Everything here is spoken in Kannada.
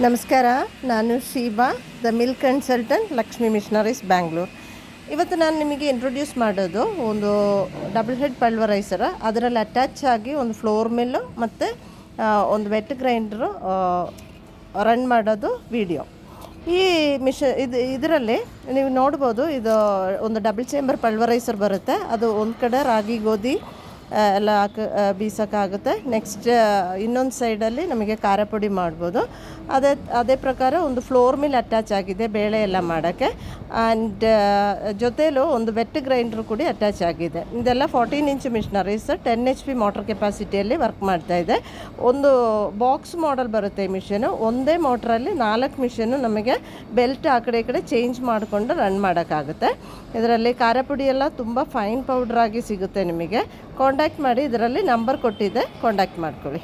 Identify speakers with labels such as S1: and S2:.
S1: ನಮಸ್ಕಾರ, ನಾನು Sheeba, the milk consultant, Lakshmi machineries, Bangalore. ಇವತ್ತು ನಾನು ನಿಮಗೆ ಇಂಟ್ರೊಡ್ಯೂಸ್ ಮಾಡೋದು ಒಂದು ಡಬಲ್ ಹೆಡ್ ಪಲ್ವರೈಸರ್. ಅದರಲ್ಲಿ ಅಟ್ಯಾಚ್ ಆಗಿ ಒಂದು ಫ್ಲೋರ್ ಮಿಲ್ಲು ಮತ್ತು ಒಂದು ವೆಟ್ ಗ್ರೈಂಡ್ರು ರನ್ ಮಾಡೋದು ವಿಡಿಯೋ. ಈ ಇದರಲ್ಲಿ ನೀವು ನೋಡ್ಬೋದು, ಇದು ಒಂದು ಡಬಲ್ ಚೇಂಬರ್ ಪಲ್ವರೈಸರ್ ಬರುತ್ತೆ. ಅದು ಒಂದು ಕಡೆ ರಾಗಿ ಗೋಧಿ ಎಲ್ಲ ಬೀಸೋಕ್ಕಾಗುತ್ತೆ. ನೆಕ್ಸ್ಟ್ ಇನ್ನೊಂದು ಸೈಡಲ್ಲಿ ನಮಗೆ ಖಾರ ಪುಡಿ ಮಾಡ್ಬೋದು. ಅದೇ ಪ್ರಕಾರ ಒಂದು ಫ್ಲೋರ್ ಮಿಲ್ ಅಟ್ಯಾಚ್ ಆಗಿದೆ ಬೇಳೆ ಎಲ್ಲ ಮಾಡೋಕ್ಕೆ. ಆ್ಯಂಡ್ ಜೊತೆಲೂ ಒಂದು ವೆಟ್ ಗ್ರೈಂಡ್ರು ಕೂಡ ಅಟ್ಯಾಚ್ ಆಗಿದೆ. ಇದೆಲ್ಲ 14 ಇಂಚ್ ಮಿಷನರೀಸ್, 10 HP ಮೋಟರ್ ಕೆಪಾಸಿಟಿಯಲ್ಲಿ ವರ್ಕ್ ಮಾಡ್ತಾಯಿದೆ. ಒಂದು ಬಾಕ್ಸ್ ಮಾಡಲ್ ಬರುತ್ತೆ ಈ ಮಿಷಿನು. ಒಂದೇ ಮೋಟ್ರಲ್ಲಿ 4 ಮಿಷಿನು ನಮಗೆ ಬೆಲ್ಟ್ ಆ ಕಡೆ ಈ ಕಡೆ ಚೇಂಜ್ ಮಾಡಿಕೊಂಡು ರನ್ ಮಾಡೋಕ್ಕಾಗುತ್ತೆ. ಇದರಲ್ಲಿ ಖಾರ ಪುಡಿ ಎಲ್ಲ ತುಂಬ ಫೈನ್ ಪೌಡ್ರಾಗಿ ಸಿಗುತ್ತೆ. ನಿಮಗೆ ಕಾಂಟ್ಯಾಕ್ಟ್ ಮಾಡಿ, ಇದರಲ್ಲಿ ನಂಬರ್ ಕೊಟ್ಟಿದ್ದೆ, ಕಾಂಟ್ಯಾಕ್ಟ್ ಮಾಡ್ಕೊಳ್ಳಿ.